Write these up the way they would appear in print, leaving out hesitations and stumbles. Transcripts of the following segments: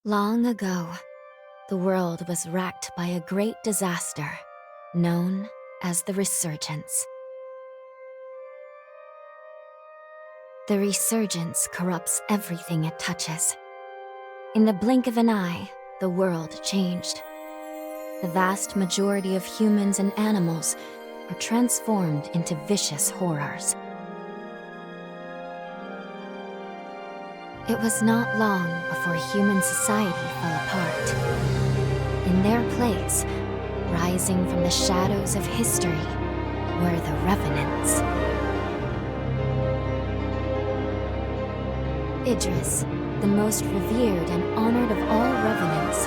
Long ago, the world was racked by a great disaster, known as the Resurgence. The Resurgence corrupts everything it touches. In the blink of an eye, the world changed. The vast majority of humans and animals are transformed into vicious horrors. It was not long before human society fell apart. In their place, rising from the shadows of history, were the Revenants. Idris, the most revered and honored of all Revenants,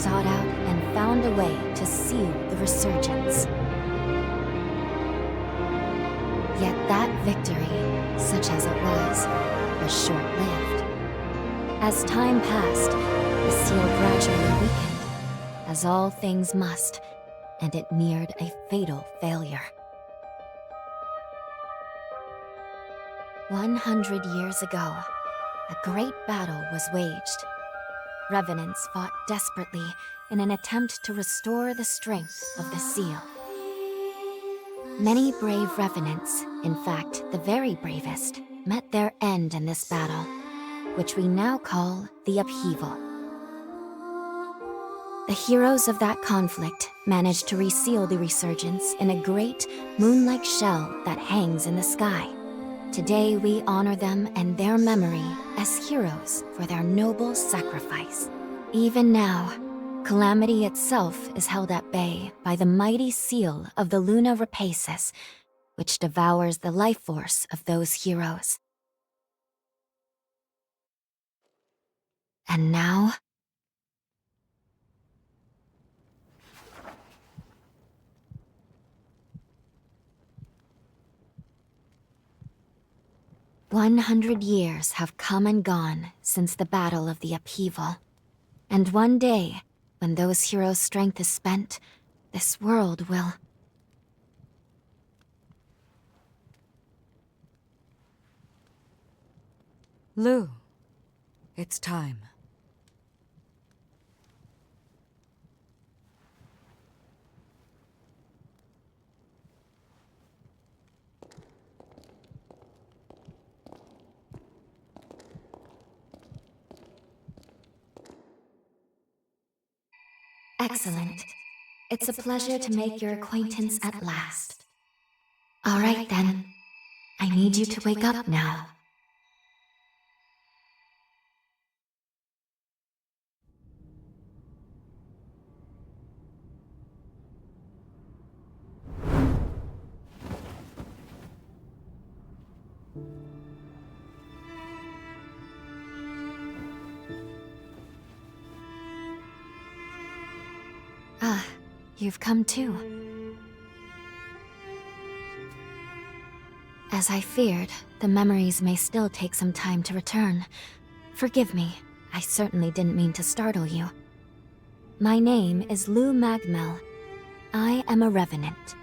sought out and found a way to seal the Resurgence. Yet that victory, such as it was short-lived. As time passed, the seal gradually weakened, as all things must, and it neared a fatal failure. 100 years ago, a great battle was waged. Revenants fought desperately in an attempt to restore the strength of the seal. Many brave Revenants, in fact the very bravest, met their end in this battle, which we now call the Upheaval. The heroes of that conflict managed to reseal the Resurgence in a great, moon-like shell that hangs in the sky. Today we honor them and their memory as heroes for their noble sacrifice. Even now, calamity itself is held at bay by the mighty seal of the Luna Rapaces, which devours the life force of those heroes. And now, "100 years have come and gone since the Battle of the Upheaval. And one day, when those heroes' strength is spent, this world will..." Lou, it's time. Excellent. It's a pleasure to make your acquaintance at last. All right then. I need you to wake up now. Ah, you've come too. As I feared, the memories may still take some time to return. Forgive me, I certainly didn't mean to startle you. My name is Lou Magmel. I am a Revenant.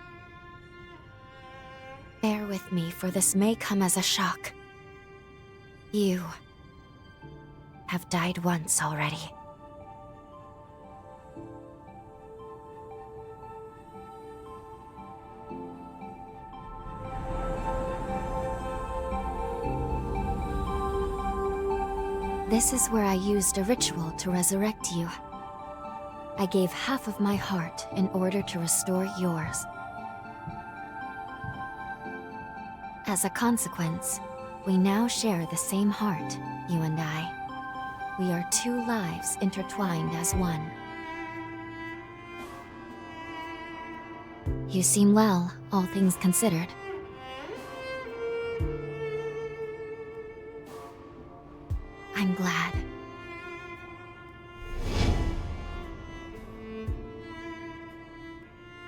Bear with me, for this may come as a shock. You have died once already. This is where I used a ritual to resurrect you. I gave half of my heart in order to restore yours. As a consequence, we now share the same heart, you and I. We are two lives intertwined as one. You seem well, all things considered. I'm glad.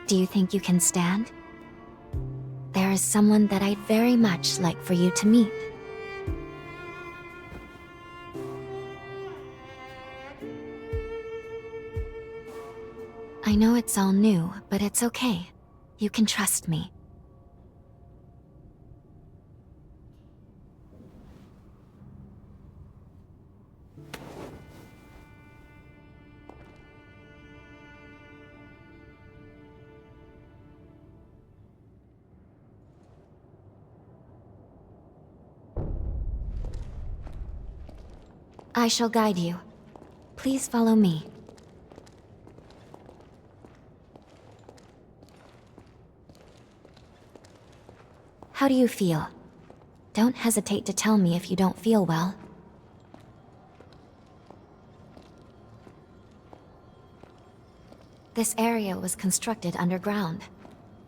Do you think you can stand? There is someone that I'd very much like for you to meet. I know it's all new, but it's okay. You can trust me. I shall guide you. Please follow me. How do you feel? Don't hesitate to tell me if you don't feel well. This area was constructed underground.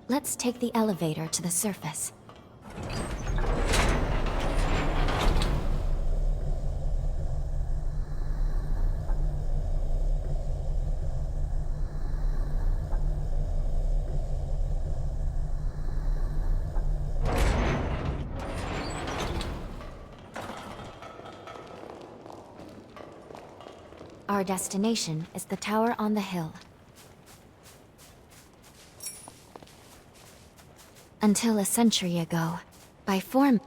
Let's take the elevator to the surface. Our destination is the tower on the hill. Until a century ago, by form...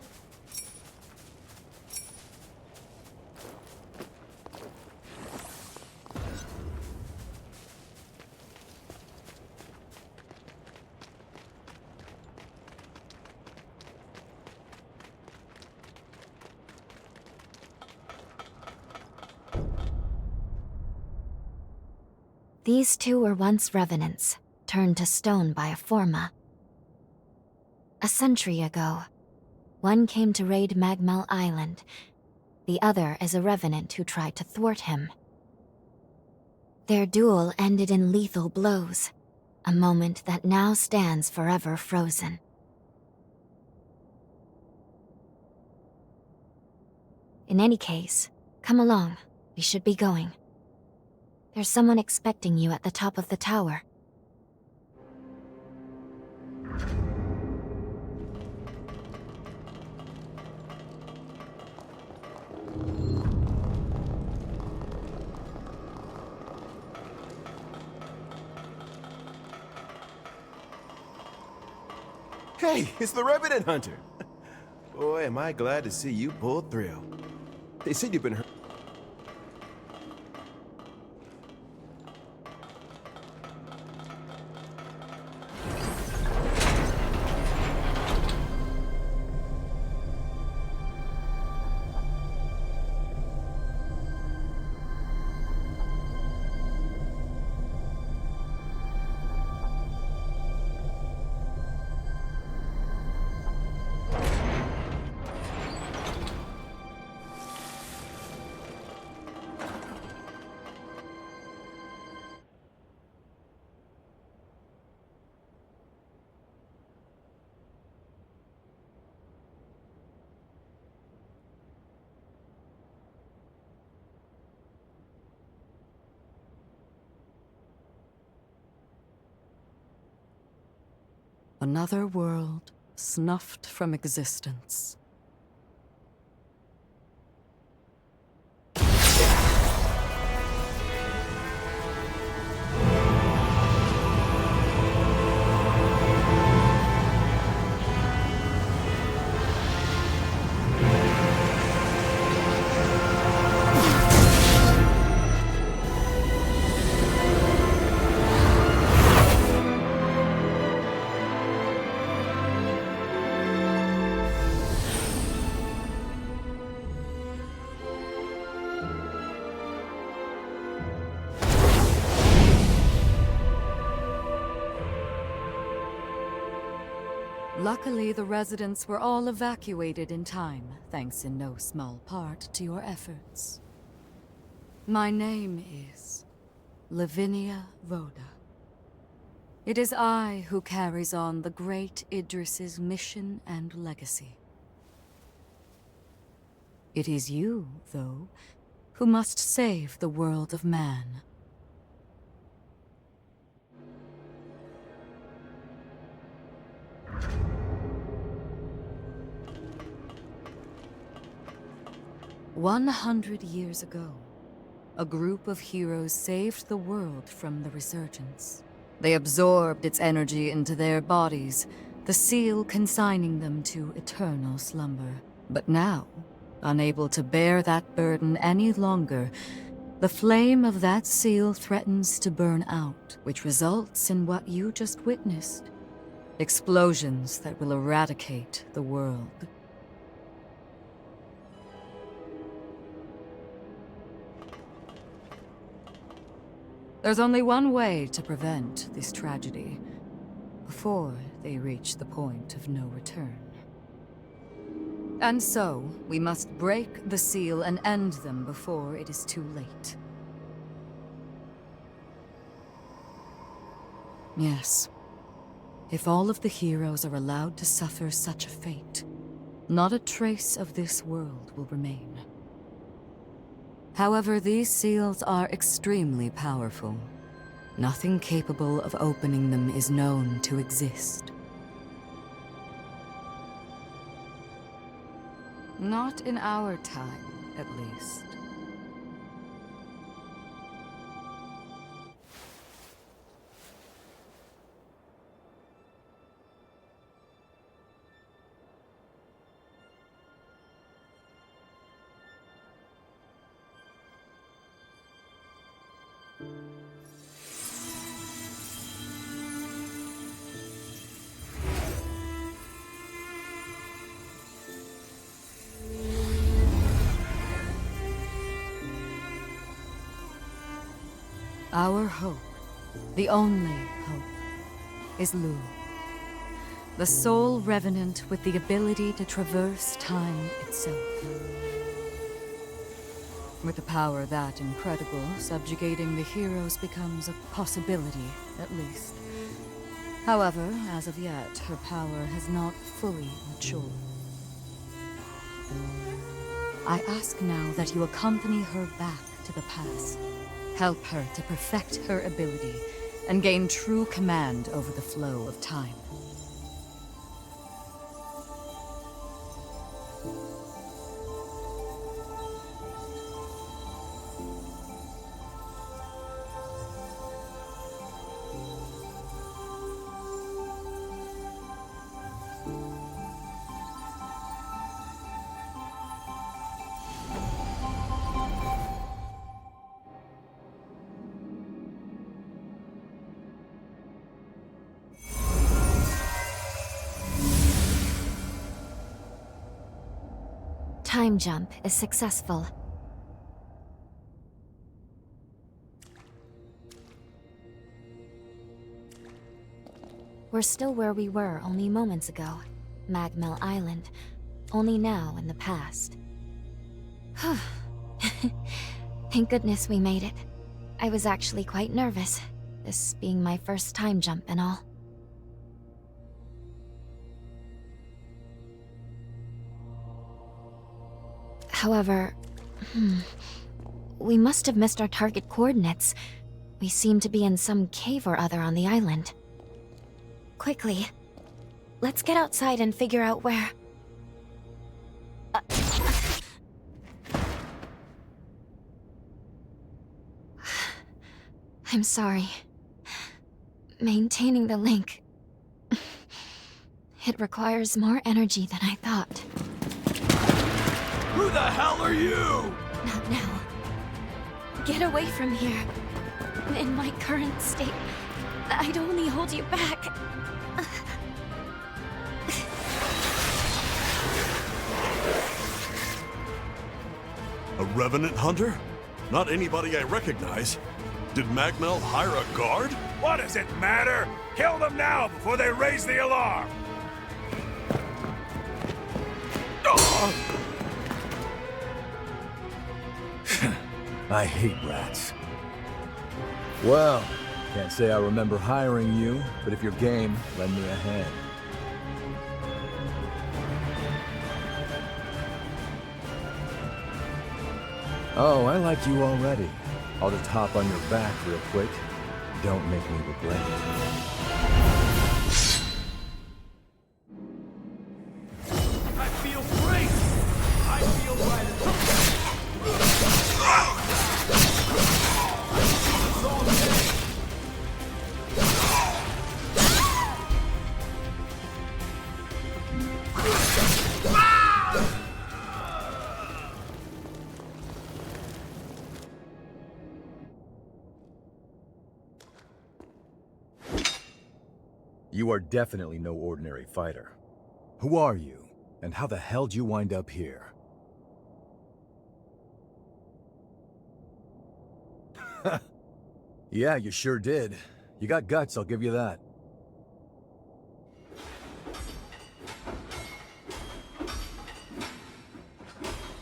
These two were once revenants, turned to stone by a Forma. A century ago, one came to raid Magmel Island. The other is a revenant who tried to thwart him. Their duel ended in lethal blows, a moment that now stands forever frozen. In any case, come along. We should be going. There's someone expecting you at the top of the tower. Hey, it's the Revenant Hunter. Boy, am I glad to see you pull through. They said you've been hurt. Another world snuffed from existence. Luckily, the residents were all evacuated in time, thanks in no small part to your efforts. My name is Lavinia Rhoda. It is I who carries on the great Idris's mission and legacy. It is you, though, who must save the world of man. "100 years ago, a group of heroes saved the world from the resurgence. They absorbed its energy into their bodies, the seal consigning them to eternal slumber. But now, unable to bear that burden any longer, the flame of that seal threatens to burn out, which results in what you just witnessed. Explosions that will eradicate the world. There's only one way to prevent this tragedy, before they reach the point of no return. And so, we must break the seal and end them before it is too late. Yes. If all of the heroes are allowed to suffer such a fate, not a trace of this world will remain. However, these seals are extremely powerful. Nothing capable of opening them is known to exist. Not in our time, at least. Our hope, the only hope, is Lu. The sole revenant with the ability to traverse time itself. With a power that incredible, subjugating the heroes becomes a possibility, at least. However, as of yet, her power has not fully matured. I ask now that you accompany her back to the past. Help her to perfect her ability and gain true command over the flow of time. Time jump is successful. We're still where we were only moments ago. Magmel Island. Only now in the past. Thank goodness we made it. I was actually quite nervous, this being my first time jump and all. However, we must have missed our target coordinates. We seem to be in some cave or other on the island. Quickly, let's get outside and figure out where... I'm sorry. Maintaining the link... It requires more energy than I thought. Who the hell are you? Not now. Get away from here. In my current state, I'd only hold you back. A revenant hunter? Not anybody I recognize. Did Magmel hire a guard? What does it matter? Kill them now before they raise the alarm! I hate rats. Well, can't say I remember hiring you, but if you're game, lend me a hand. Oh, I like you already. I'll just hop on your back real quick. Don't make me regret it. I feel great! I feel right at You are definitely no ordinary fighter. Who are you, and how the hell did you wind up here? Yeah, you sure did. You got guts, I'll give you that.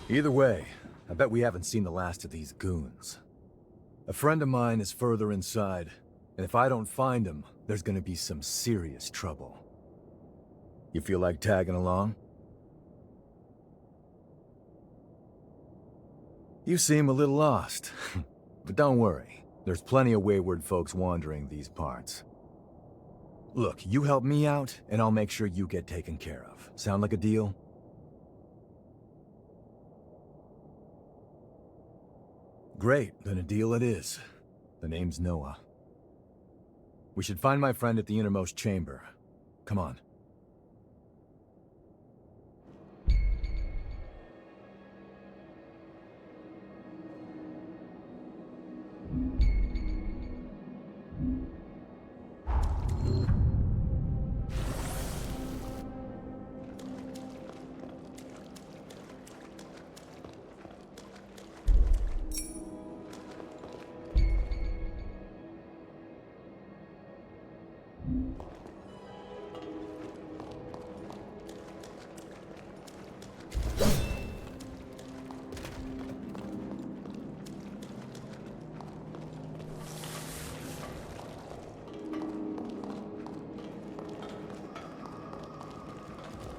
Either way, I bet we haven't seen the last of these goons. A friend of mine is further inside, and if I don't find him, there's gonna be some serious trouble. You feel like tagging along? You seem a little lost, but don't worry. There's plenty of wayward folks wandering these parts. Look, you help me out, and I'll make sure you get taken care of. Sound like a deal? Great, then a deal it is. The name's Noah. We should find my friend at the innermost chamber. Come on.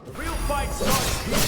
The real fight starts here.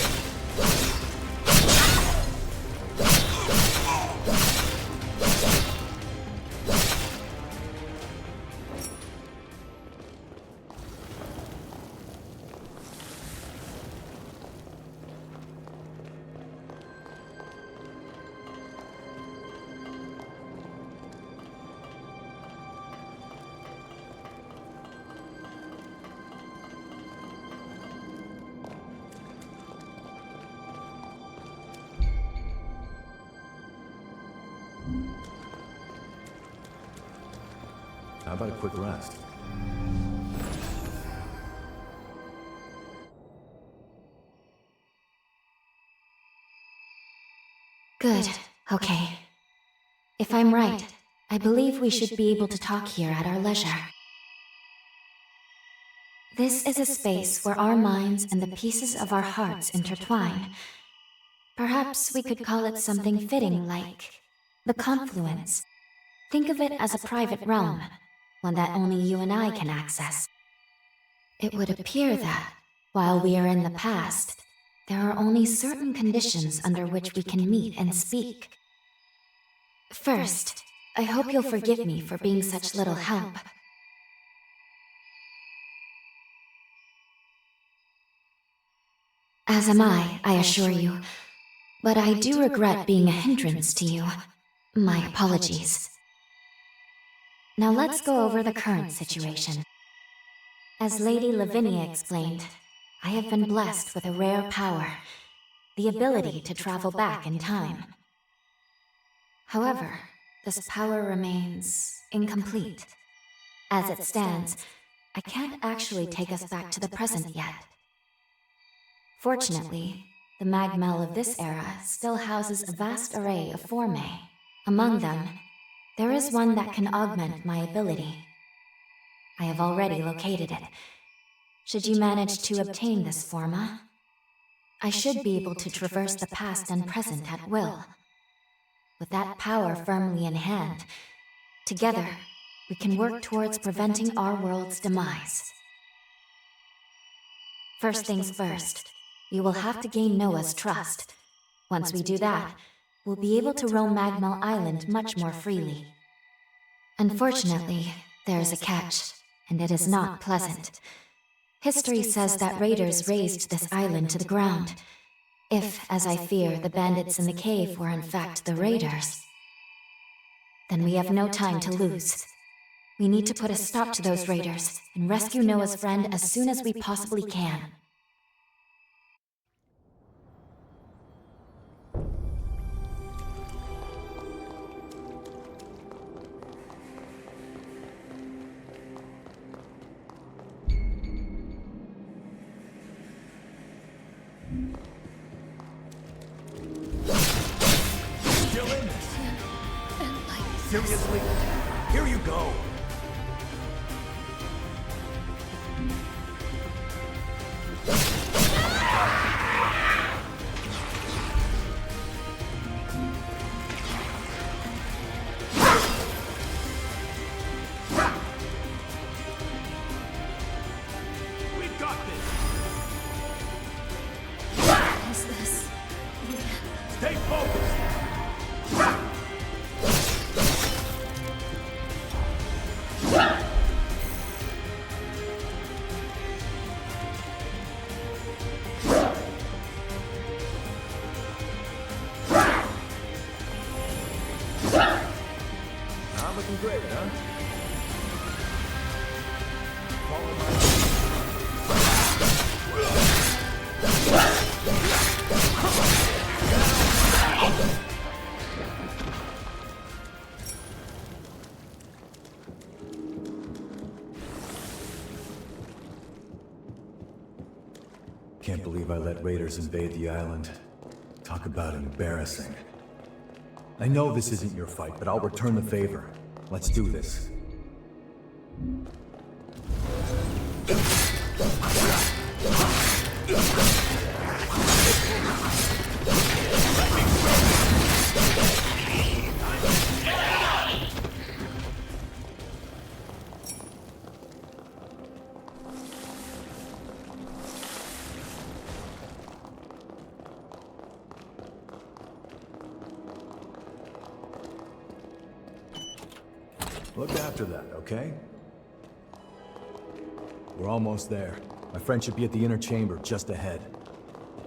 How about a quick rest? Good. Okay. If I'm right, I believe we should be able to talk here at our leisure. This is a space where our minds and the pieces of our hearts intertwine. Perhaps we could call it something fitting like the confluence. Think of it as a private realm, one that only you and I can access. It would appear that, while we are in the past, there are only certain conditions under which we can meet and speak. First, I hope you'll forgive me for being such little help. As am I assure you. But I do regret being a hindrance to you. My apologies. Now let's go over the current situation. As Lady Lavinia explained, I have been blessed with a rare power, the ability to travel back in time. However, this power remains incomplete. As it stands, I can't actually take us back to the present yet. Fortunately, the Magmel of this era still houses a vast array of formae. Among them, there is one that can augment my ability. I have already located it. Should you manage to obtain this forma, I should be able to traverse the past and present at will. With that power firmly in hand, together, we can work towards preventing our world's demise. First things first, we will have to gain Noah's trust. Once we do that, we'll be able to roam Magmel Island much more freely. Unfortunately, there is a catch, and it is not pleasant. History says that raiders razed this island to the ground. If, as I fear, the bandits in the cave were in fact the raiders, then we have no time to lose. We need to put a stop to those raiders and rescue Noah's friend as soon as we possibly can. Seriously? Here you go. We've got this. What is this? Stay focused. Not looking great, huh? Can't believe I let raiders invade the island. Talk about embarrassing. I know this isn't your fight, but I'll return the favor. Let's do this. Look after that, okay? We're almost there. My friend should be at the inner chamber, just ahead.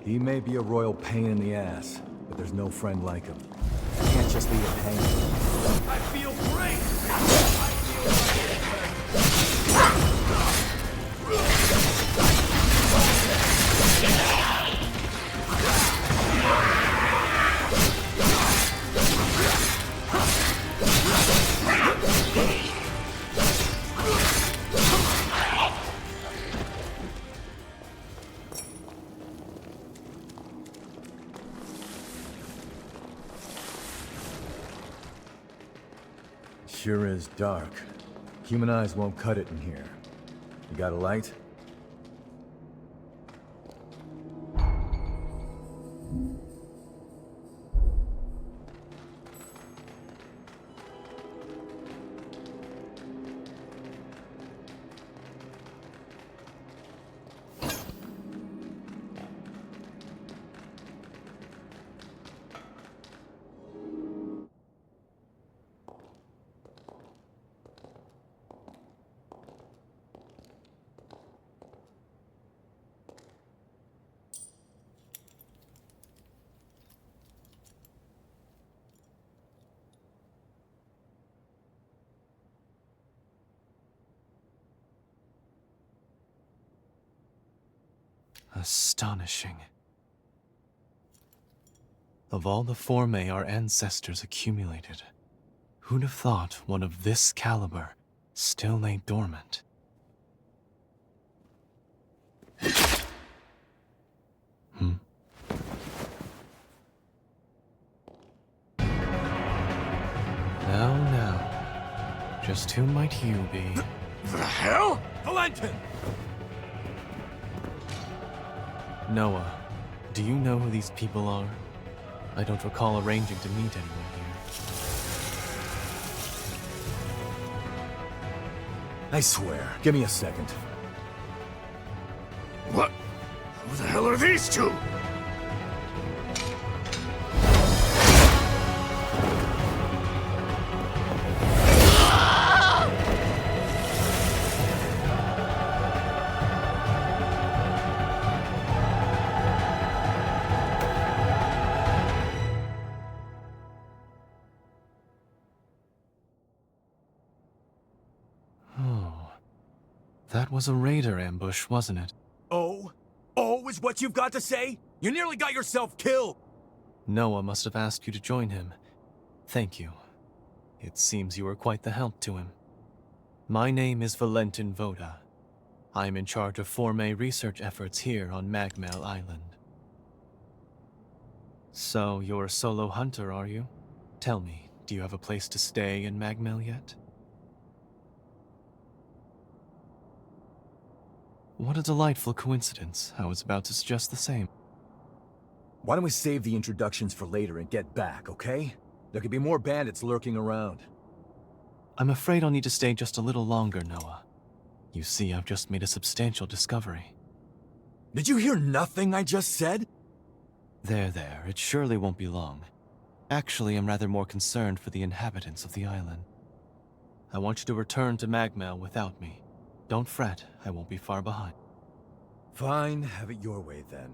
He may be a royal pain in the ass, but there's no friend like him. I can't just leave it hanging. I feel great. Sure is dark. Human eyes won't cut it in here. You got a light? Astonishing. Of all the formae our ancestors accumulated, who'd have thought one of this caliber still lay dormant? Now, just who might you be? The hell? Valentin! Noah, do you know who these people are? I don't recall arranging to meet anyone here. I swear. Give me a second. What? Who the hell are these two? That was a raider ambush, wasn't it? Oh? Oh is what you've got to say? You nearly got yourself killed! Noah must have asked you to join him. Thank you. It seems you were quite the help to him. My name is Valentin Voda. I'm in charge of Formae research efforts here on Magmel Island. So, you're a solo hunter, are you? Tell me, do you have a place to stay in Magmel yet? What a delightful coincidence. I was about to suggest the same. Why don't we save the introductions for later and get back, okay? There could be more bandits lurking around. I'm afraid I'll need to stay just a little longer, Noah. You see, I've just made a substantial discovery. Did you hear nothing I just said? There, it surely won't be long. Actually, I'm rather more concerned for the inhabitants of the island. I want you to return to Magmel without me. Don't fret, I won't be far behind. Fine, have it your way then.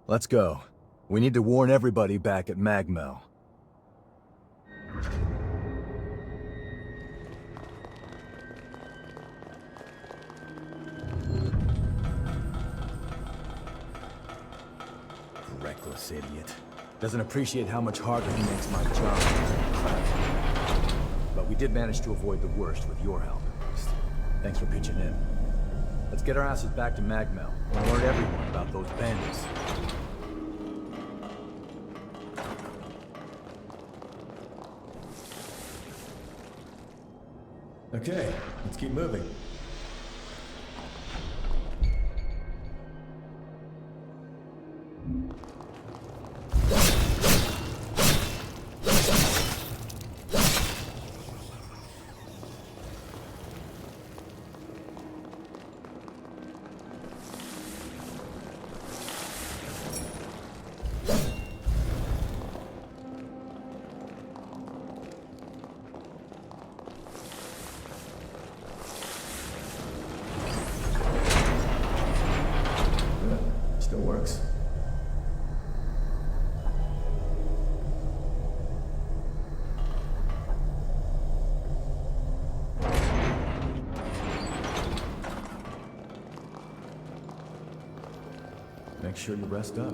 Let's go. We need to warn everybody back at Magmel. Reckless idiot. Doesn't appreciate how much harder he makes my job. But we did manage to avoid the worst with your help, at least. Thanks for pitching in. Let's get our asses back to Magmel and warn everyone about those bandits. Okay, let's keep moving. Still works. Make sure you rest up.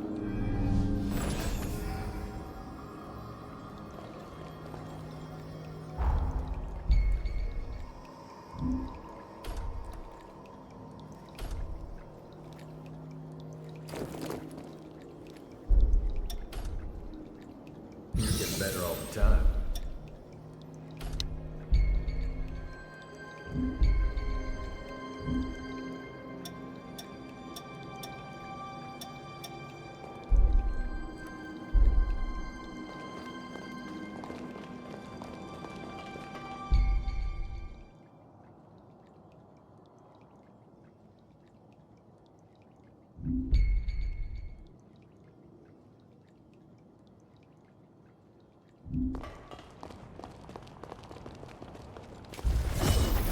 Getting better all the time.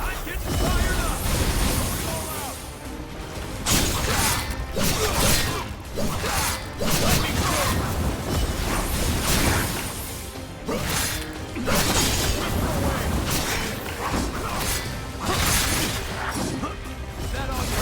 I'm getting fired up! All out! Let me Is that all you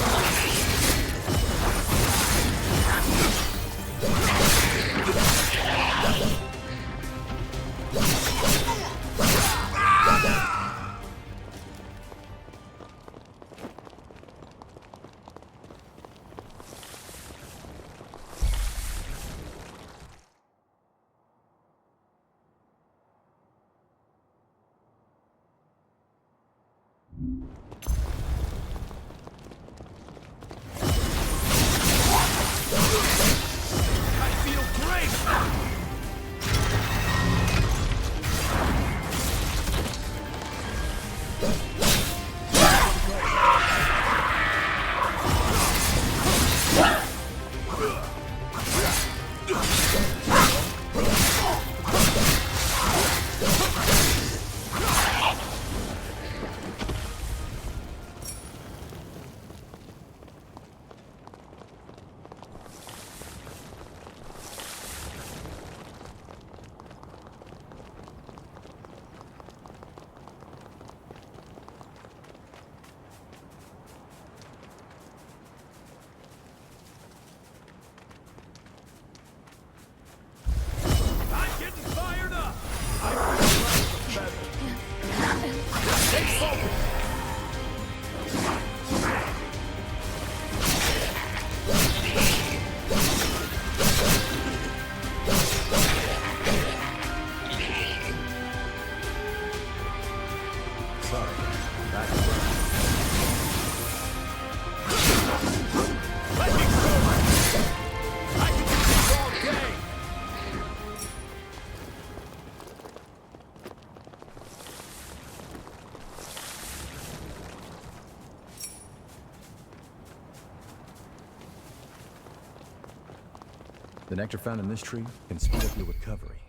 The nectar found in this tree can speed up your recovery.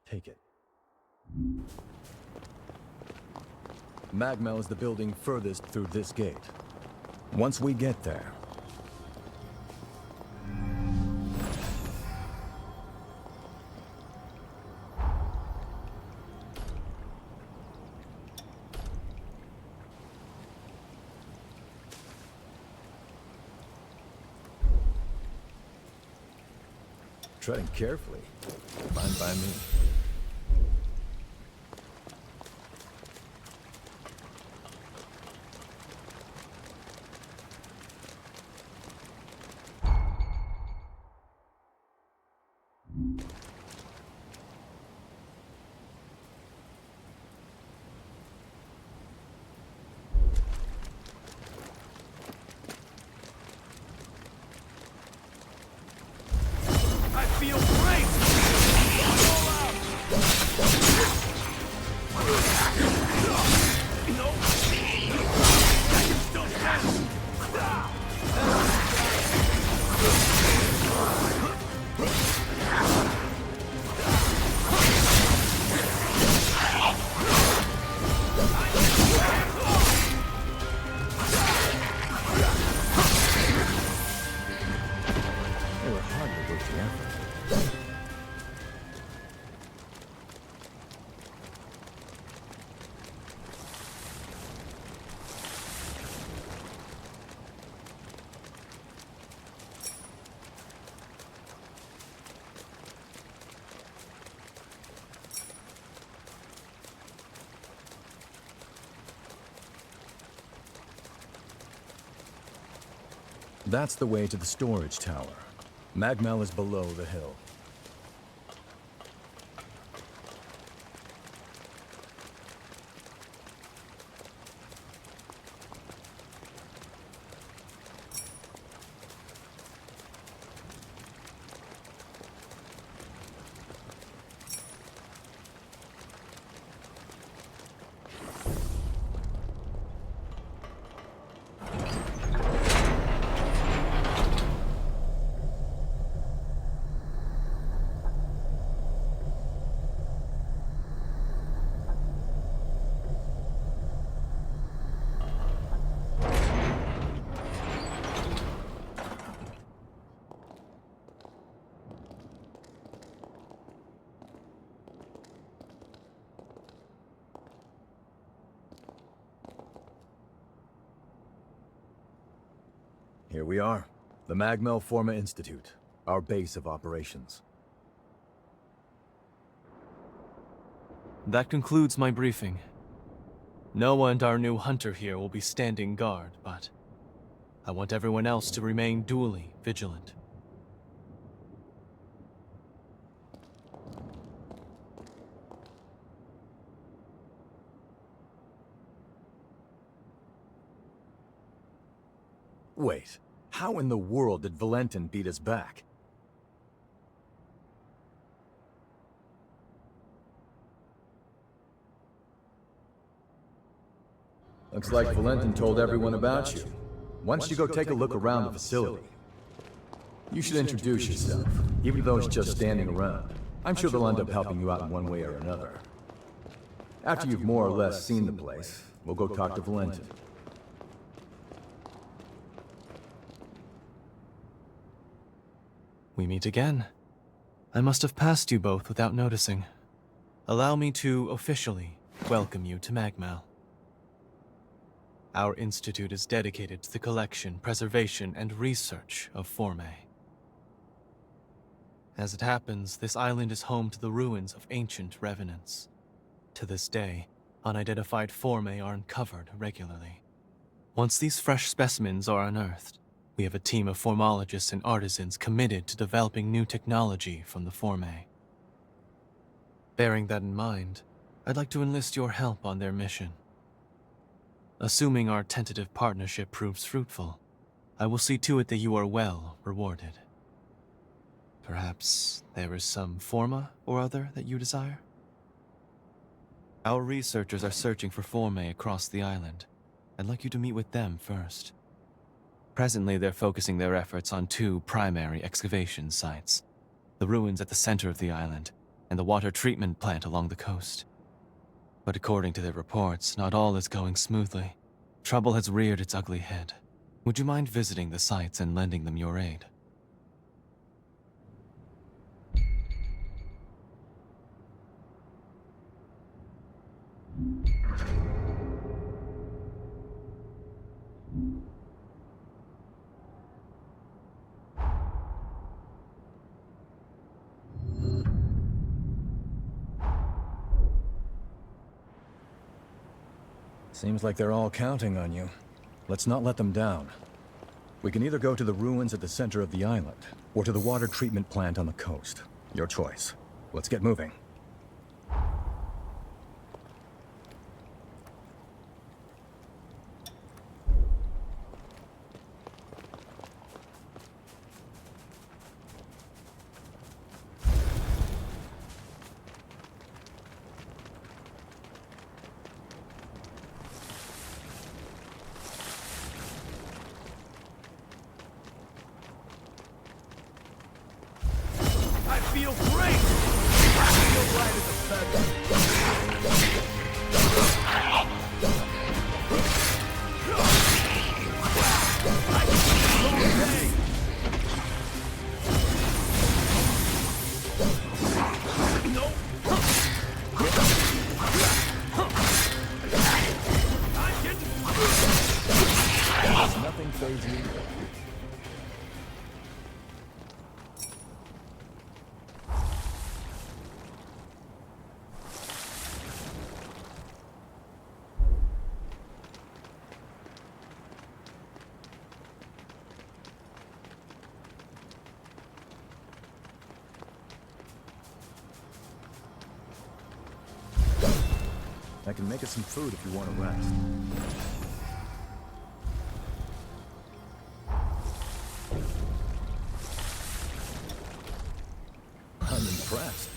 Take it. Magmel is the building furthest through this gate. Once we get there... Treading carefully. Fine by me. Feel great! All out! No! I can still stand! They were hardly worth the effort. That's the way to the storage tower. Magmel is below the hill. Here we are, the Magmel Forma Institute, our base of operations. That concludes my briefing. Noah and our new hunter here will be standing guard, but I want everyone else to remain duly vigilant. Wait, how in the world did Valentin beat us back? Looks like Valentin told everyone about you. Why don't you go take a look around the facility? You should introduce yourself, even though it's just standing around. I'm sure they'll end up helping you out in one way or another. After you've more or less seen the place, we'll go talk to Valentin. We meet again. I must have passed you both without noticing. Allow me to officially welcome you to Magmel. Our institute is dedicated to the collection, preservation, and research of Formae. As it happens, this island is home to the ruins of ancient revenants. To this day, unidentified Formae are uncovered regularly. Once these fresh specimens are unearthed, we have a team of formologists and artisans committed to developing new technology from the Formae. Bearing that in mind, I'd like to enlist your help on their mission. Assuming our tentative partnership proves fruitful, I will see to it that you are well rewarded. Perhaps there is some forma or other that you desire? Our researchers are searching for Formae across the island. I'd like you to meet with them first. Presently, they're focusing their efforts on 2 primary excavation sites. the ruins at the center of the island, and the water treatment plant along the coast. But according to their reports, not all is going smoothly. Trouble has reared its ugly head. Would you mind visiting the sites and lending them your aid? Seems like they're all counting on you. Let's not let them down. We can either go to the ruins at the center of the island, or to the water treatment plant on the coast. Your choice. Let's get moving. I feel great! I feel light as a feather. I can feel all day. No. I'm getting... Nothing fazes you. I can make us some food if you want to rest. I'm impressed.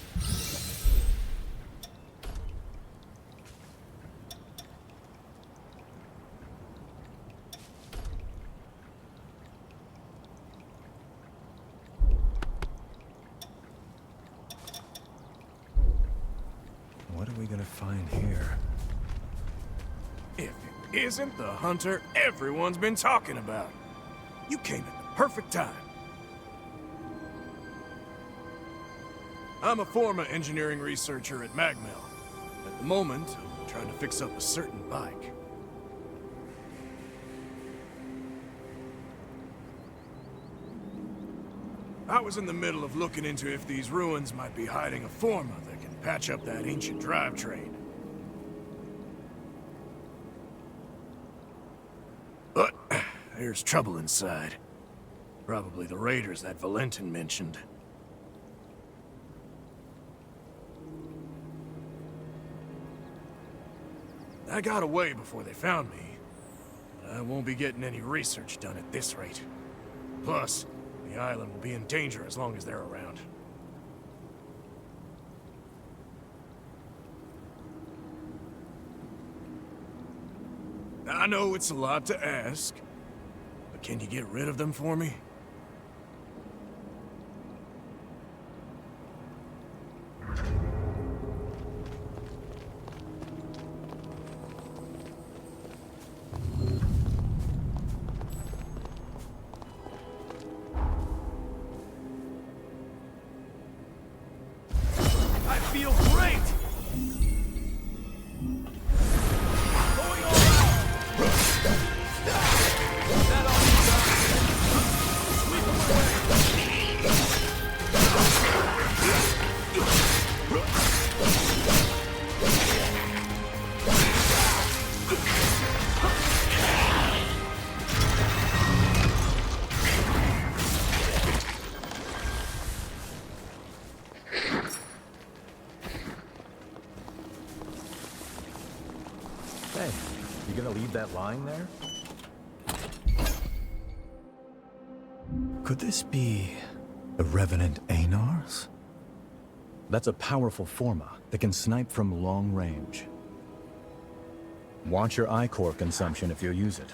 What are we gonna find here? If it isn't the hunter everyone's been talking about. You came at the perfect time. I'm a former engineering researcher at Magmel. At the moment, I'm trying to fix up a certain bike. I was in the middle of looking into if these ruins might be hiding a forma that can patch up that ancient drivetrain. But there's trouble inside. Probably the raiders that Valentin mentioned. I got away before they found me. I won't be getting any research done at this rate. Plus, the island will be in danger as long as they're around. I know it's a lot to ask, but can you get rid of them for me? I feel great! Going all out! That all be done. Sweep them away! Hey, you gonna leave that lying there? Could this be the Revenant Anars? That's a powerful forma that can snipe from long range. Watch your I-core consumption if you use it.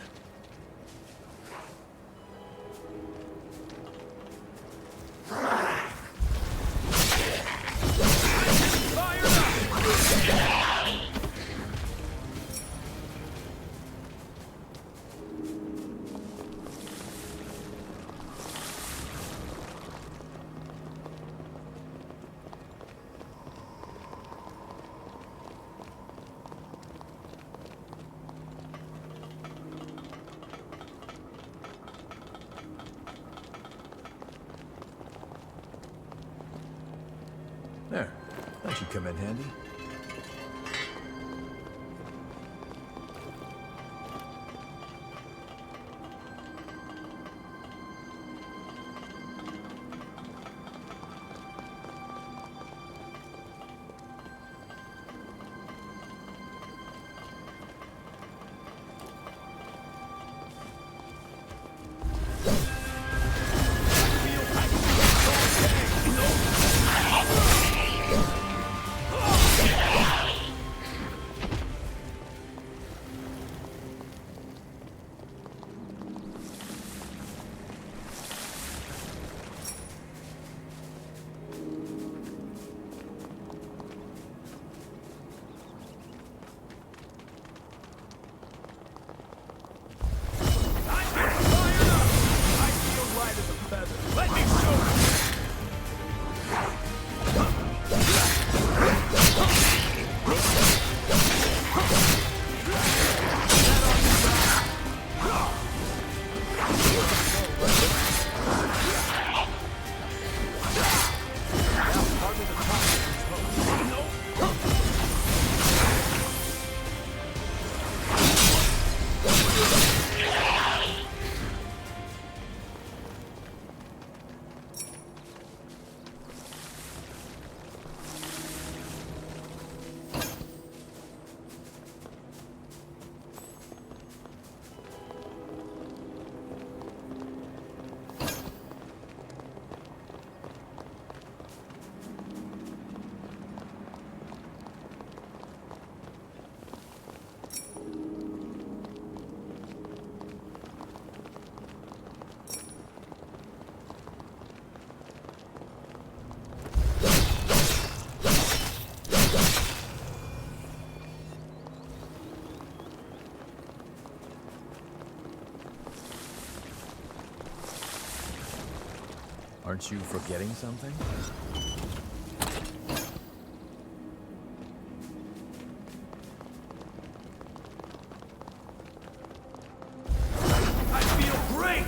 There. That should come in handy. Aren't you forgetting something? I feel great!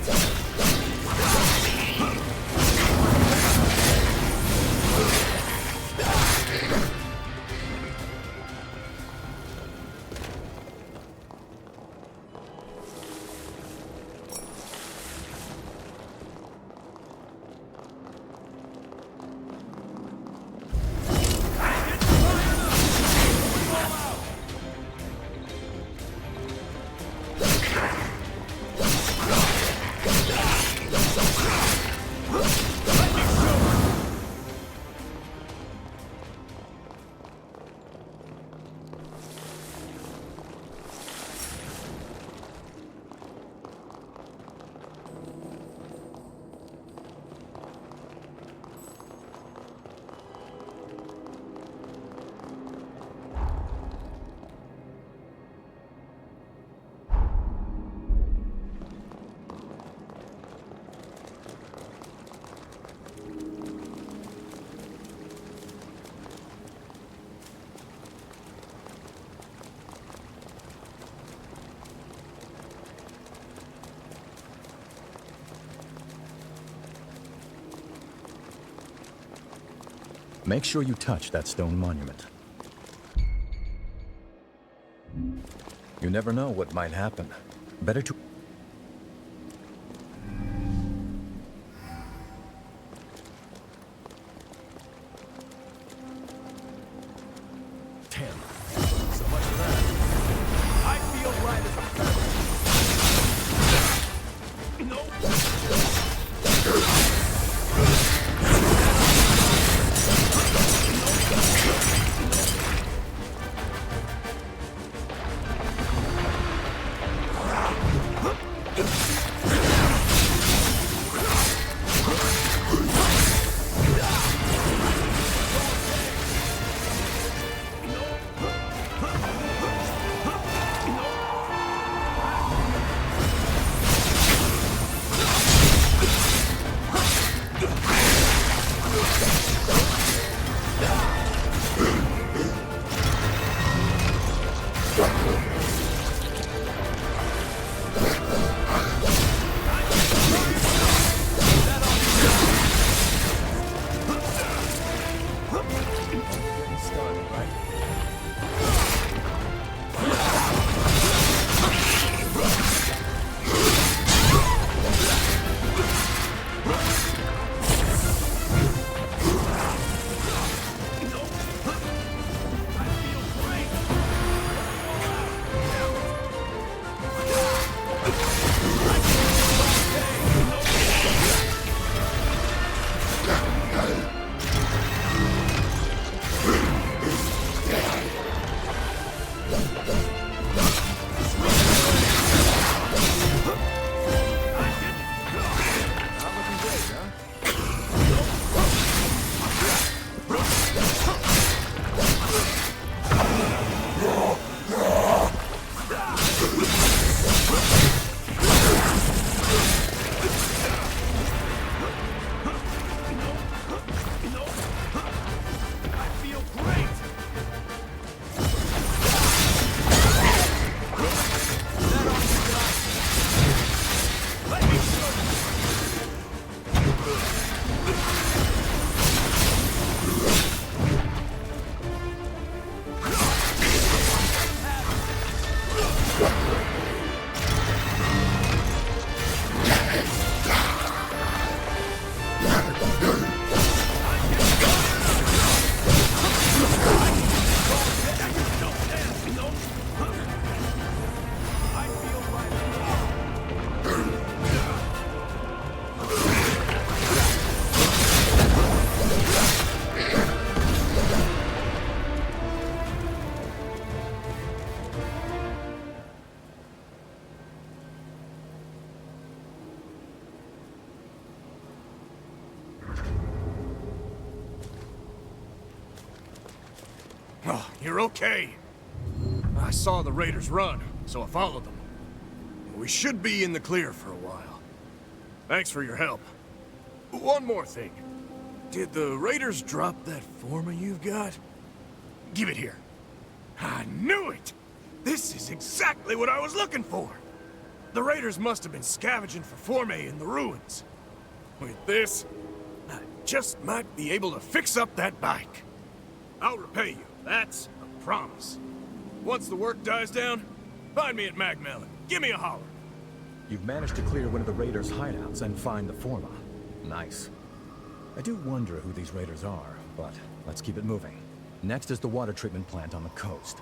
Make sure you touch that stone monument. You never know what might happen. Better to... So much for that. I feel light as a feather. No! Oh, you're okay. I saw the raiders run, so I followed them. We should be in the clear for a while. Thanks for your help. One more thing. Did the raiders drop that forma you've got? Give it here. I knew it! This is exactly what I was looking for! The raiders must have been scavenging for formae in the ruins. With this, I just might be able to fix up that bike. I'll repay you, that's a promise. Once the work dies down, find me at Magmel and give me a holler. You've managed to clear one of the raiders' hideouts and find the forma. Nice. I do wonder who these raiders are, but let's keep it moving. Next is the water treatment plant on the coast.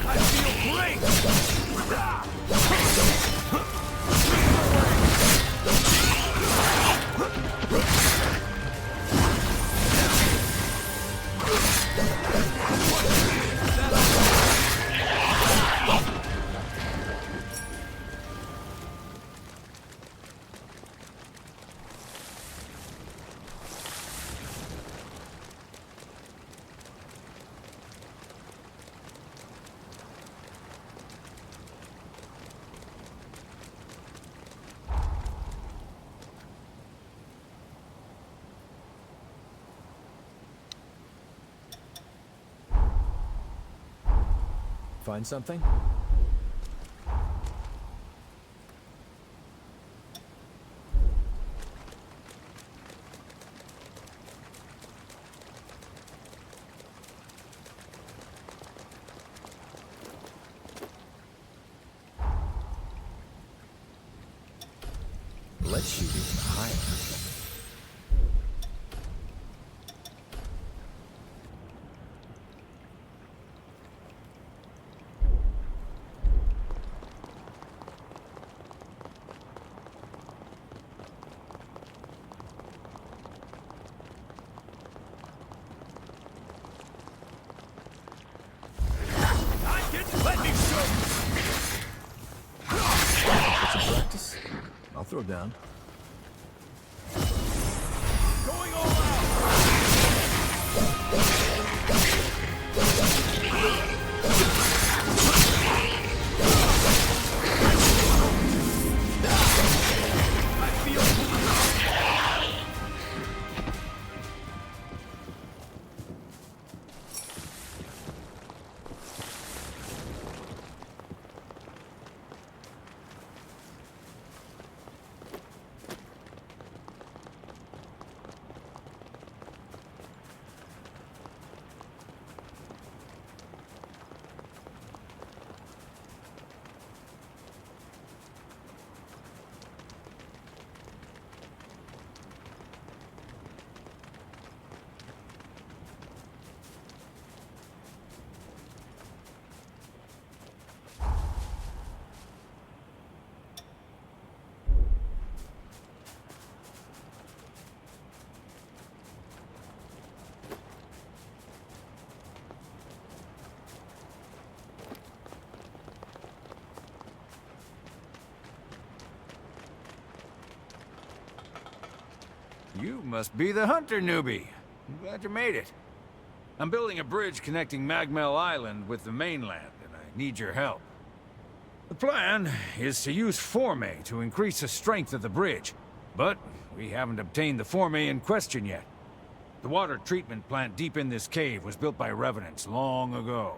I feel great! Find something? Let's shoot even higher. Let me show Practice? I'll throw down. Going all out! I feel You must be the hunter newbie. I'm glad you made it. I'm building a bridge connecting Magmel Island with the mainland, and I need your help. The plan is to use formae to increase the strength of the bridge, but we haven't obtained the formae in question yet. The water treatment plant deep in this cave was built by revenants long ago.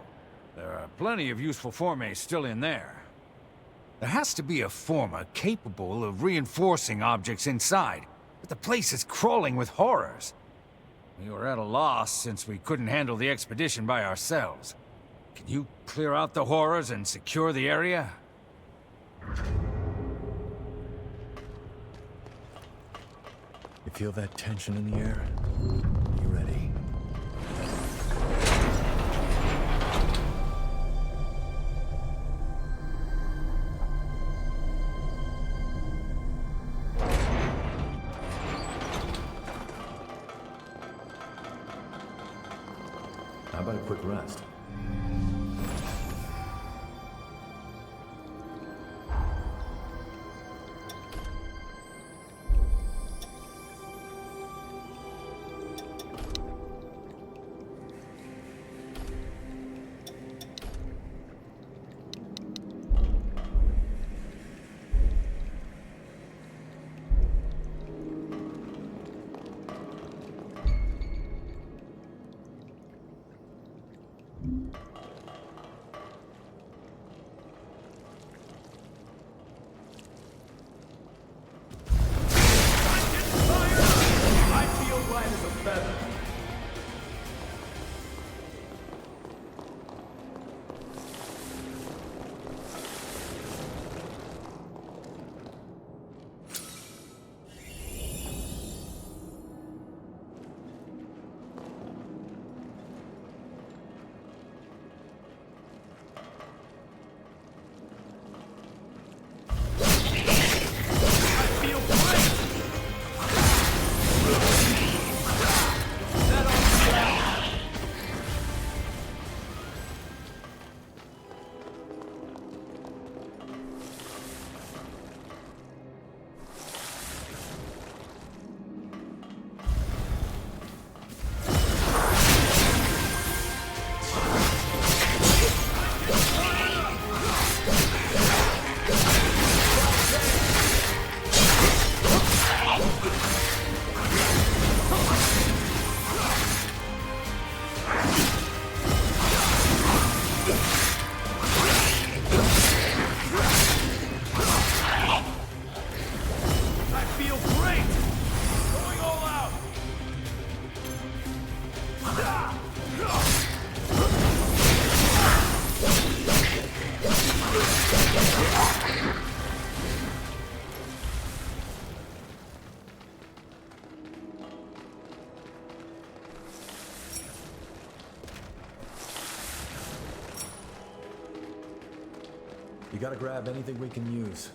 There are plenty of useful formae still in there. There has to be a forma capable of reinforcing objects inside, but the place is crawling with horrors. We were at a loss since we couldn't handle the expedition by ourselves. Can you clear out the horrors and secure the area? You feel that tension in the air? You ready? about a quick rest? You gotta grab anything we can use.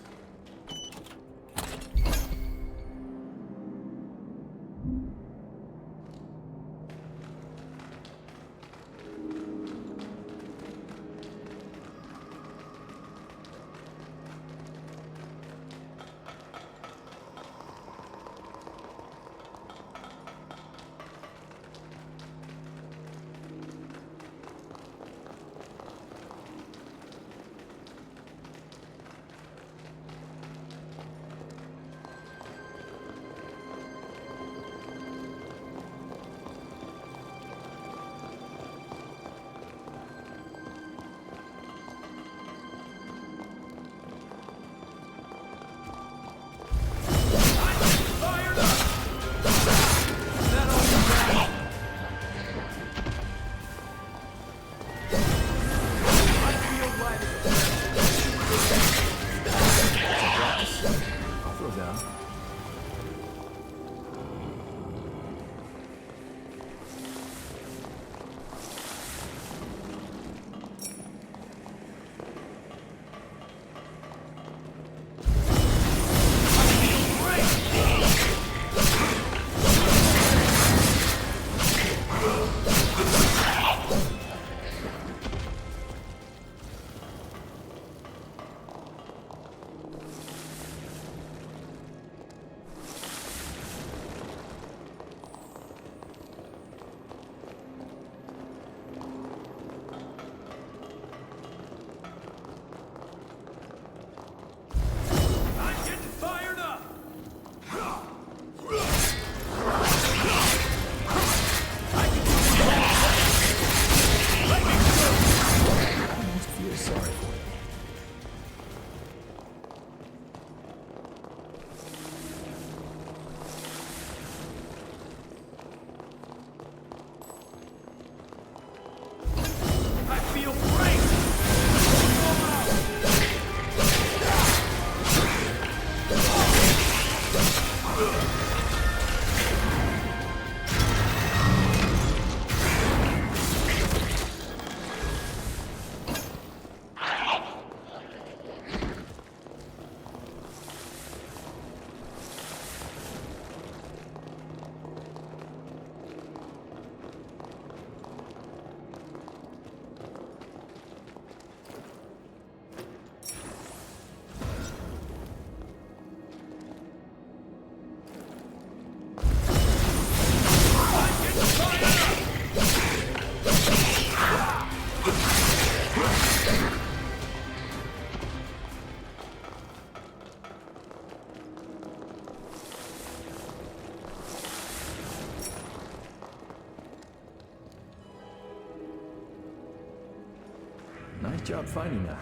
Good job finding that.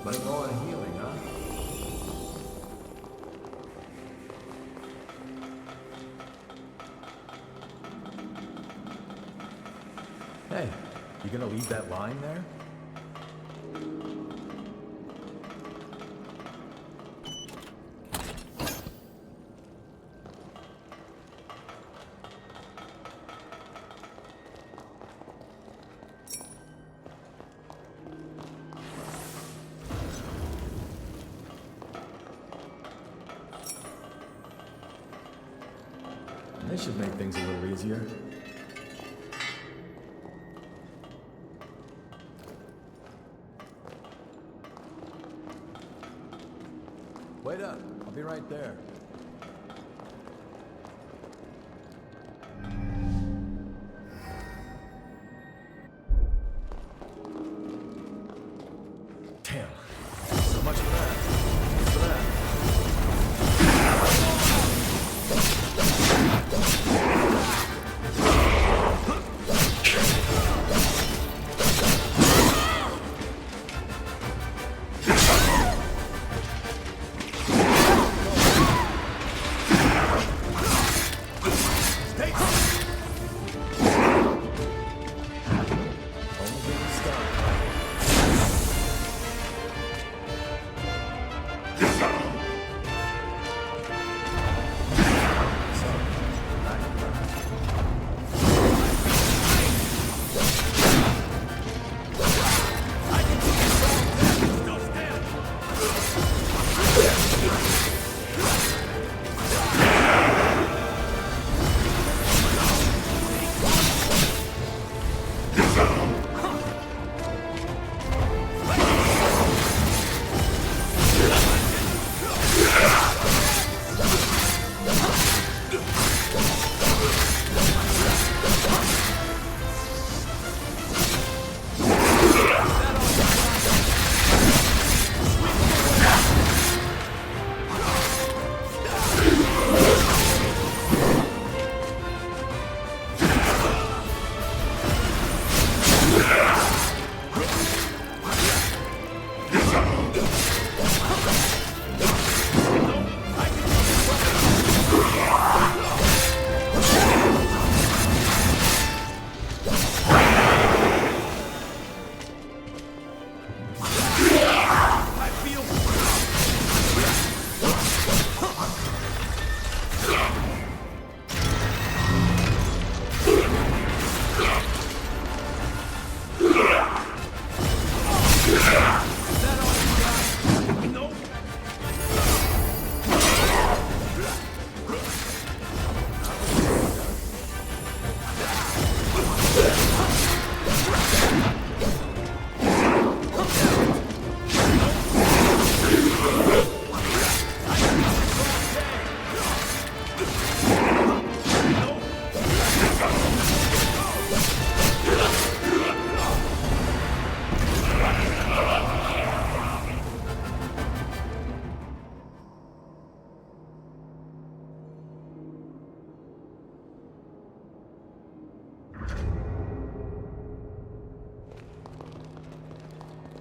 Money low on healing, huh? Hey, you gonna leave that line there? This should make things a little easier. Wait up, I'll be right there. Damn, so much for that. Thanks for that.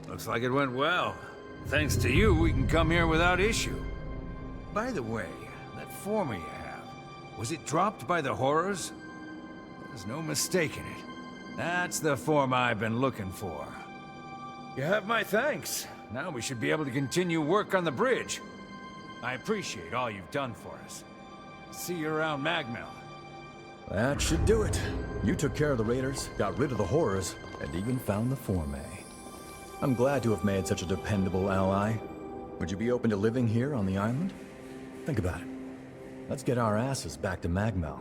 Looks like it went well. Thanks to you, we can come here without issue. By the way, that former you have, was it dropped by the horrors? There's no mistaking it. That's the form I've been looking for. You have my thanks. Now we should be able to continue work on the bridge. I appreciate all you've done for us. See you around Magmel. That should do it. You took care of the raiders, got rid of the horrors, and even found the Forme. I'm glad to have made such a dependable ally. Would you be open to living here on the island? Think about it. Let's get our asses back to Magmel.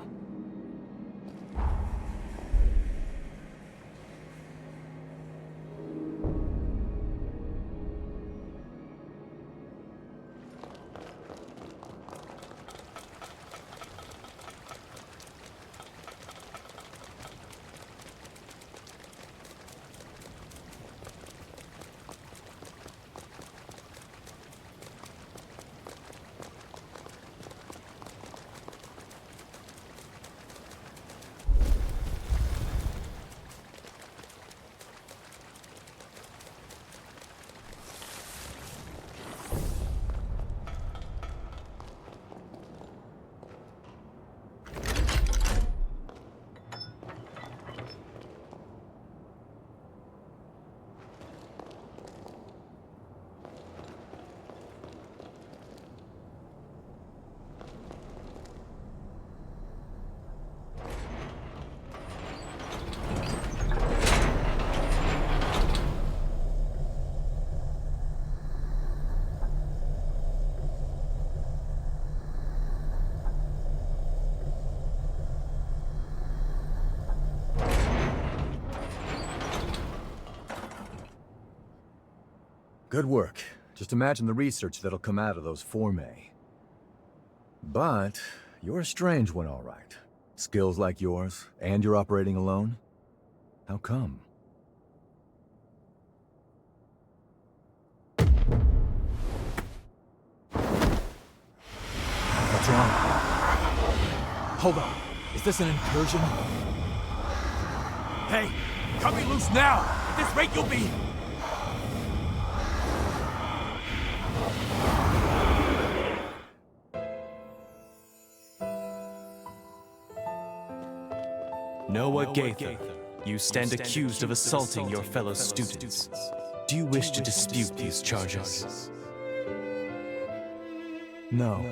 Good work. Just imagine the research that'll come out of those Forme. But you're a strange one, all right. Skills like yours, and you're operating alone? How come? What's wrong? Hold on. Is this an incursion? Hey, cut me loose now! At this rate, you'll be... Noah Gaither, you stand accused of assaulting your fellow students. Do you wish to dispute these charges? No.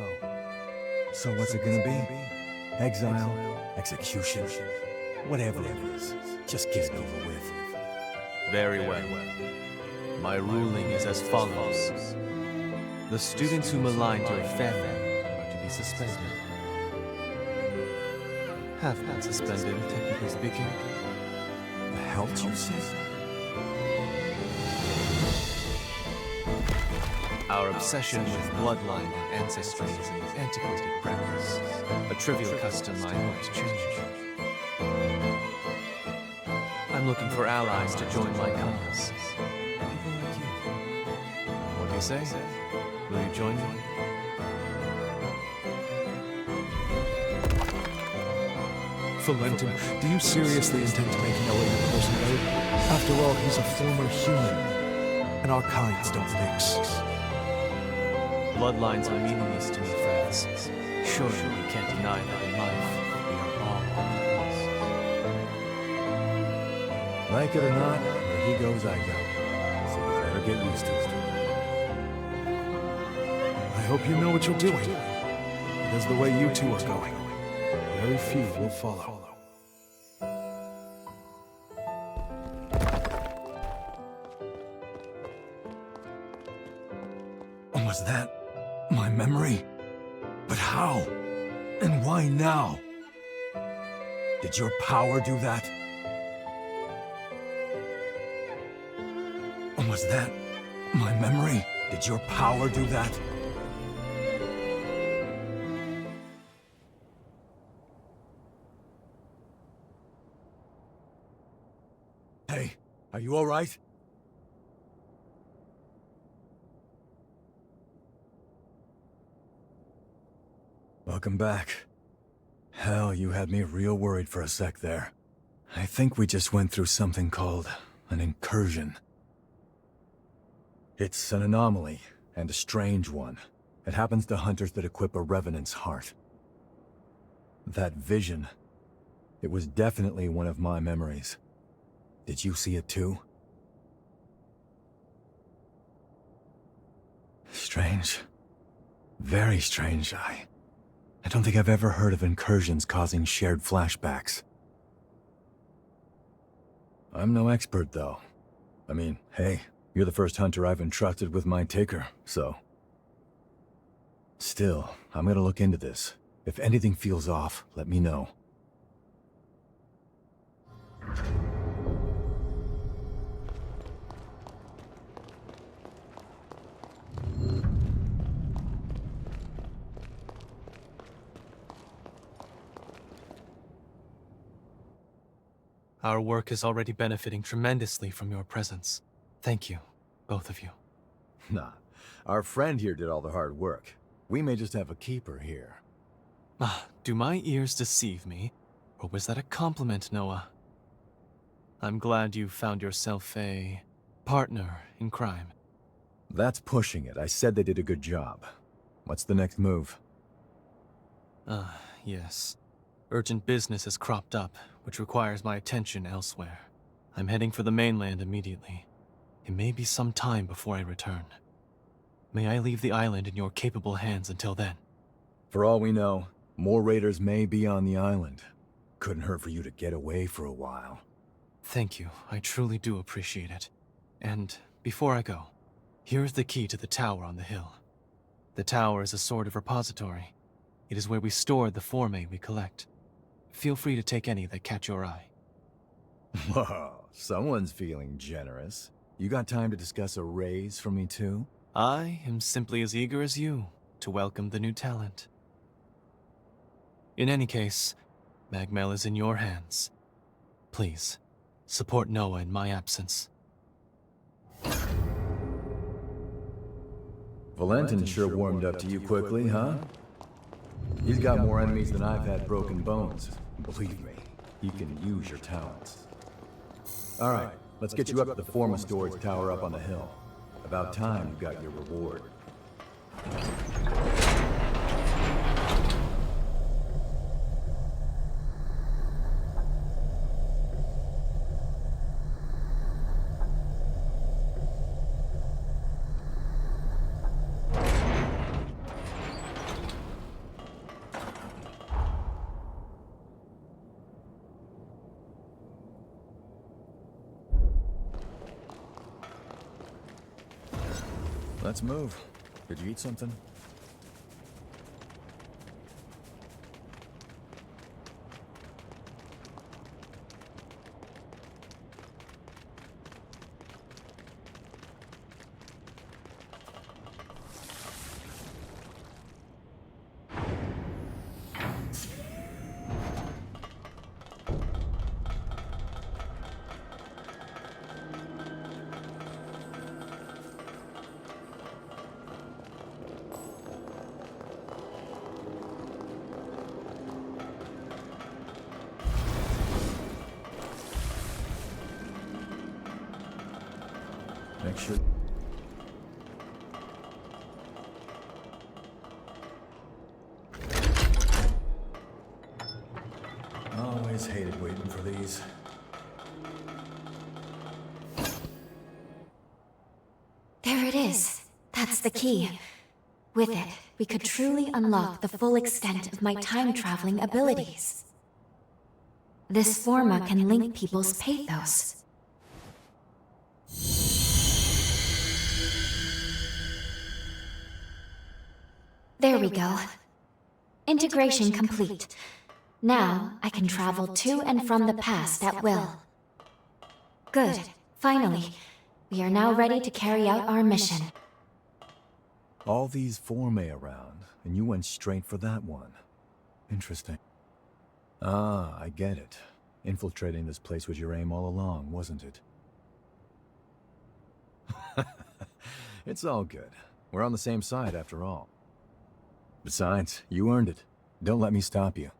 So what's it gonna be? Exile? Execution? Whatever it is, just get it over with. Very well. My ruling is as follows. The students who maligned your family are to be suspended. Have been suspended, technically speaking. The hell did you say? Our obsession with bloodline and ancestry is an antiquated practice, a trivial custom I hope to change. I'm looking for allies to join my cause. People like you. What do you say? Will you join me? Valentin, do you seriously intend to make Noah your personal aide? After all, he's a former human, and our kinds don't mix. Bloodlines are meaningless to me, friends. Surely you can't deny that in life, we are all equals. Like it or not, where he goes, I go. So you better get used to it. I hope you know what you're doing, because the way you two are going, very few will follow. Was that my memory? But how? And why now? Did your power do that? Was that my memory? Did your power do that? Hey, are you all right? Welcome back. Hell, you had me real worried for a sec there. I think we just went through something called an incursion. It's an anomaly, and a strange one. It happens to hunters that equip a Revenant's heart. That vision, it was definitely one of my memories. Did you see it too? Strange. Very strange. I don't think I've ever heard of incursions causing shared flashbacks. I'm no expert, though. I mean, hey, you're the first hunter I've entrusted with my taker, so... Still, I'm gonna look into this. If anything feels off, let me know. Our work is already benefiting tremendously from your presence. Thank you, both of you. Nah, our friend here did all the hard work. We may just have a keeper here. Do my ears deceive me? Or was that a compliment, Noah? I'm glad you found yourself a partner in crime. That's pushing it. I said they did a good job. What's the next move? Yes. Urgent business has cropped up, which requires my attention elsewhere. I'm heading for the mainland immediately. It may be some time before I return. May I leave the island in your capable hands until then? For all we know, more raiders may be on the island. Couldn't hurt for you to get away for a while. Thank you. I truly do appreciate it. And before I go, here's the key to the tower on the hill. The tower is a sort of repository. It is where we store the forme we collect. Feel free to take any that catch your eye. Whoa, someone's feeling generous. You got time to discuss a raise for me too? I am simply as eager as you to welcome the new talent. In any case, Magmel is in your hands. Please, support Noah in my absence. Valentin sure warmed up to you quickly, huh? He's got more enemies than I've had broken bones. Believe me, he can use your talents. Alright, let's get you up to the Forma storage tower up on the hill. About time you got your reward. Let's move. Did you eat something? Make sure. Always hated waiting for these. There it is. That's the key. With it, we could truly unlock the full extent of my time-traveling abilities. This forma can link people's pathos. There we go. Integration complete. Now, I can travel to and from the past at will. Good. Finally. We are now ready to carry out our mission. All these forme around, and you went straight for that one. Interesting. Ah, I get it. Infiltrating this place was your aim all along, wasn't it? It's all good. We're on the same side after all. Besides, you earned it. Don't let me stop you.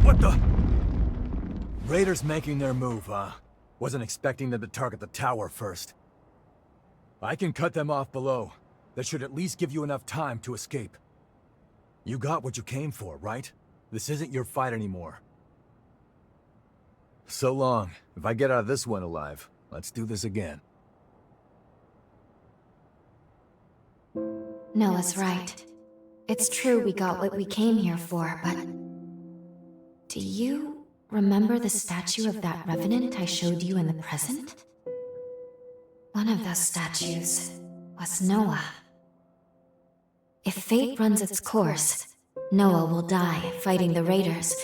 What the? Raiders making their move, huh? Wasn't expecting them to target the tower first. I can cut them off below. That should at least give you enough time to escape. You got what you came for, right? This isn't your fight anymore. So long. If I get out of this one alive, let's do this again. Noah's right. It's true we got what we came here for, but... Do you remember the statue of that revenant I showed you in the present? One of those statues was Noah. If fate runs its course, Noah will die fighting the raiders,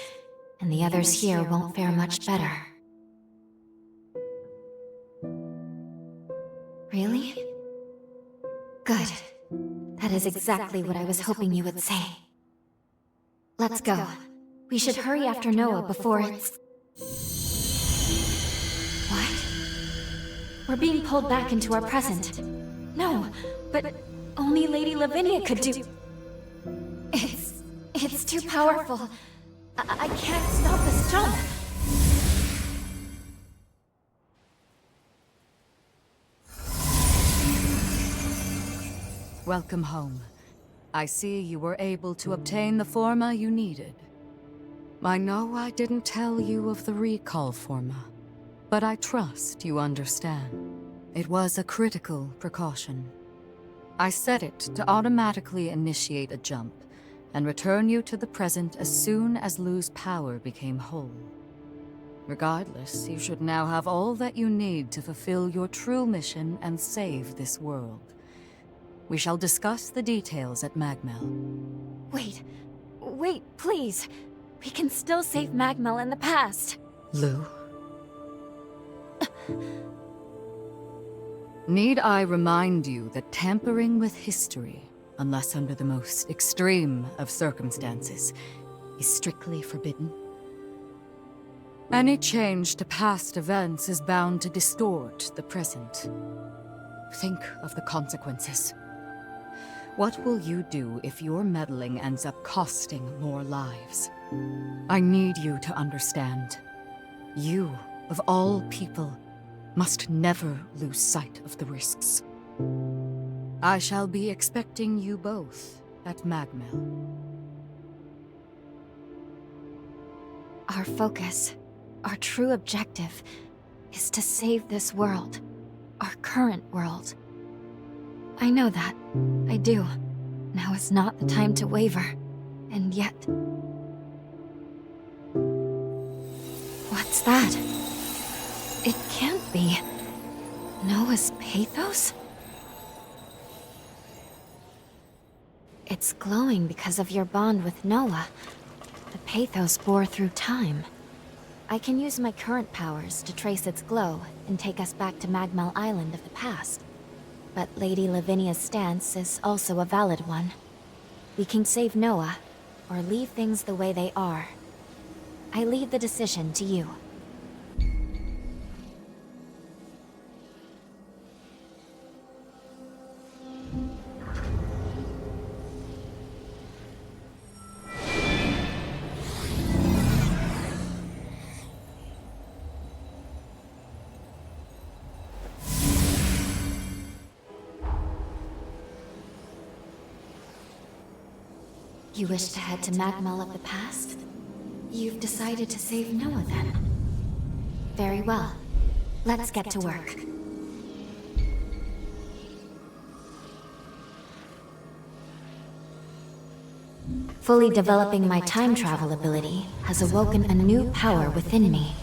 and the others here won't fare much better. Really? Good. That is exactly what I was hoping you would say. Let's go. We should hurry after Noah before it's... What? We're being pulled back into our present. No, but only Lady Lavinia could do... It's too powerful. I can't stop this jump. Welcome home. I see you were able to obtain the forma you needed. I know I didn't tell you of the recall forma, but I trust you understand. It was a critical precaution. I set it to automatically initiate a jump and return you to the present as soon as Lu's power became whole. Regardless, you should now have all that you need to fulfill your true mission and save this world. We shall discuss the details at Magmel. Wait, please. We can still save Magmel in the past. Lu? Need I remind you that tampering with history, unless under the most extreme of circumstances, is strictly forbidden? Any change to past events is bound to distort the present. Think of the consequences. What will you do if your meddling ends up costing more lives? I need you to understand. You, of all people, must never lose sight of the risks. I shall be expecting you both at Magmel. Our focus, our true objective, is to save this world. Our current world. I know that. I do. Now is not the time to waver. And yet... What's that? It can't be. Noah's pathos? It's glowing because of your bond with Noah. The pathos bore through time. I can use my current powers to trace its glow and take us back to Magmel Island of the past. But Lady Lavinia's stance is also a valid one. We can save Noah, or leave things the way they are. I leave the decision to you. You wish to head to Magmel of the past? You've decided to save Noah then? Very well. Let's get to work. Fully developing my time travel ability has awoken a new power within me.